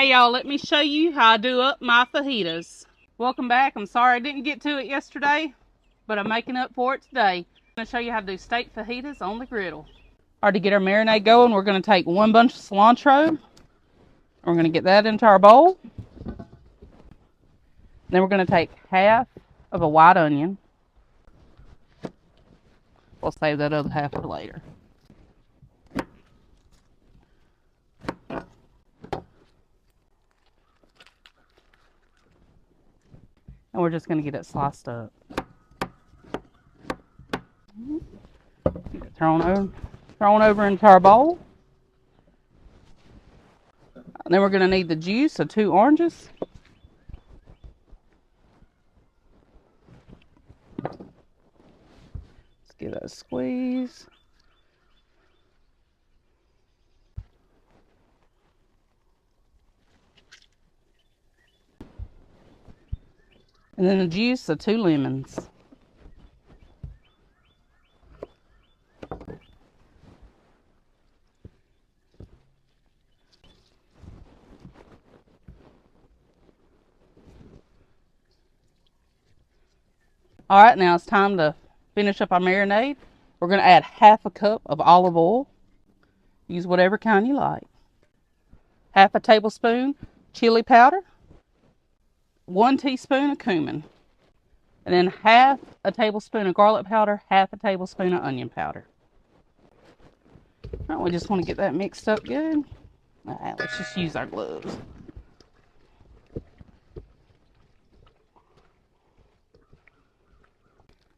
Hey y'all, let me show you how I do up my fajitas. Welcome back. I'm sorry I didn't get to it yesterday, but I'm making up for it today. I'm going to show you how to do steak fajitas on the griddle. All right, to get our marinade going, we're going to take one bunch of cilantro. We're going to get that into our bowl. Then we're going to take half of a white onion. We'll save that other half for later. And we're just going to get it sliced up. Get it thrown over into our bowl. And then we're going to need the juice of 2 oranges. Let's give that a squeeze. And then the juice of 2 lemons. All right, now it's time to finish up our marinade. We're going to add half a cup of olive oil. Use whatever kind you like. Half a tablespoon chili powder. 1 teaspoon of cumin. And then half a tablespoon of garlic powder, half a tablespoon of onion powder. All right, we just want to get that mixed up good. All right, let's just use our gloves.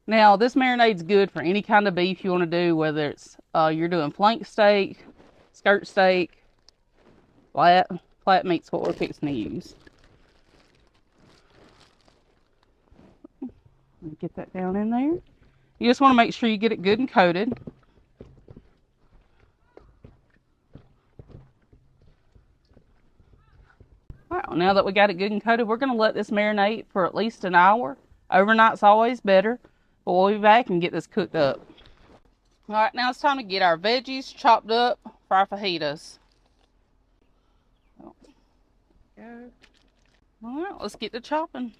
Now, this marinade's good for any kind of beef you want to do, whether it's you're doing flank steak, skirt steak, flat meat's what we're fixing to use. Get that down in there. You just want to make sure you get it good and coated. All right, well, now that we got it good and coated, we're going to let this marinate for at least an hour. Overnight's always better. But we'll be back and get this cooked up. All right, now it's time to get our veggies chopped up for our fajitas. All right, let's get to chopping.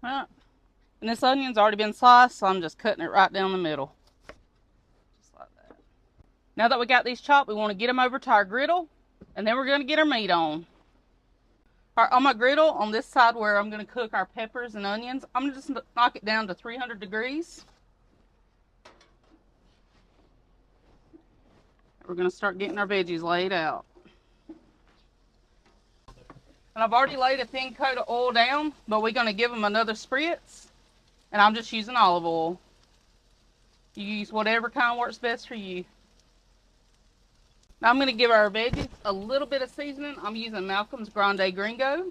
All right. And this onion's already been sliced, so I'm just cutting it right down the middle. Just like that. Now that we got these chopped, we want to get them over to our griddle, and then we're going to get our meat on. All right, on my griddle, on this side where I'm going to cook our peppers and onions, I'm going to just knock it down to 300 degrees. We're going to start getting our veggies laid out. And I've already laid a thin coat of oil down, but we're going to give them another spritz. And I'm just using olive oil. You use whatever kind works best for you. Now I'm going to give our veggies a little bit of seasoning. I'm using Malcolm's Grande Gringo.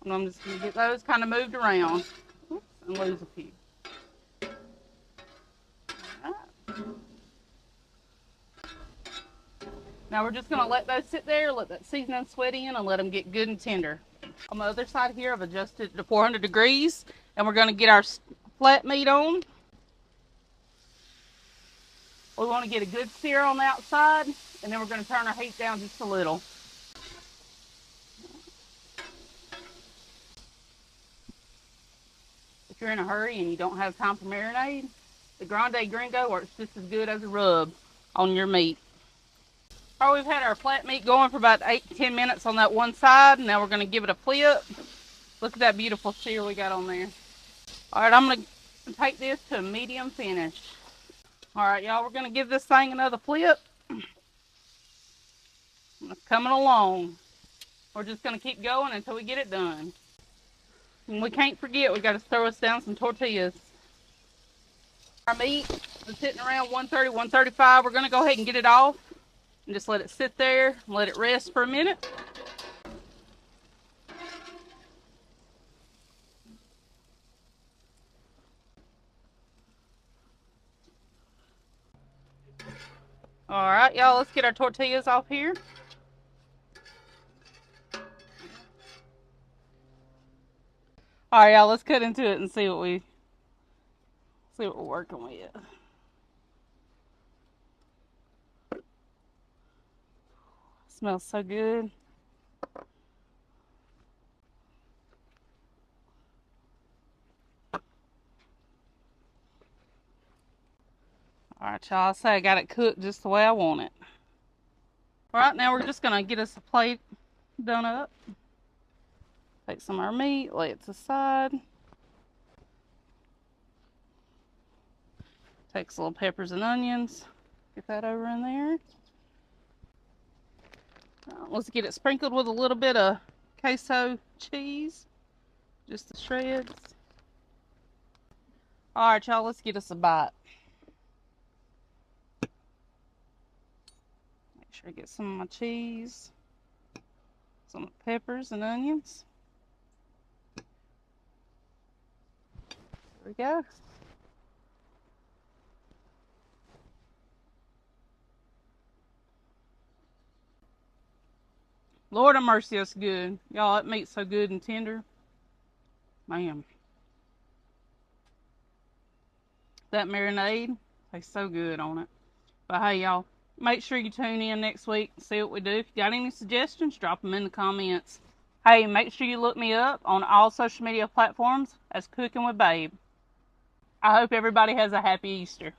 And I'm just going to get those kind of moved around. Oops, and lose a few. Now we're just going to let those sit there, let that seasoning sweat in, and let them get good and tender. On the other side here, I've adjusted it to 400 degrees, and we're going to get our flat meat on. We want to get a good sear on the outside, and then we're going to turn our heat down just a little. If you're in a hurry and you don't have time for marinade, the Grande Gringo works just as good as a rub on your meat. All right, we've had our flat meat going for about 8 to 10 minutes on that one side. Now we're going to give it a flip. Look at that beautiful sear we got on there. All right, I'm going to take this to a medium finish. All right, y'all, we're going to give this thing another flip. It's coming along. We're just going to keep going until we get it done. And we can't forget, we got to throw us down some tortillas. Our meat is sitting around 130, 135. We're going to go ahead and get it off. And just let it sit there and let it rest for a minute. Alright, y'all, let's get our tortillas off here. Alright, y'all, let's cut into it and see what we're working with. Smells so good. Alright, y'all, I say I got it cooked just the way I want it. Alright, now we're just gonna get us a plate done up. Take some of our meat, lay it to the side. Take some little peppers and onions. Get that over in there. Let's get it sprinkled with a little bit of queso cheese. Just the shreds. Alright, y'all, let's get us a bite. Make sure I get some of my cheese. Some peppers and onions. There we go. Lord have mercy, that's good. Y'all, that meat's so good and tender. Man. That marinade tastes so good on it. But hey, y'all, make sure you tune in next week and see what we do. If you got any suggestions, drop them in the comments. Hey, make sure you look me up on all social media platforms as Cooking with Babe. I hope everybody has a happy Easter.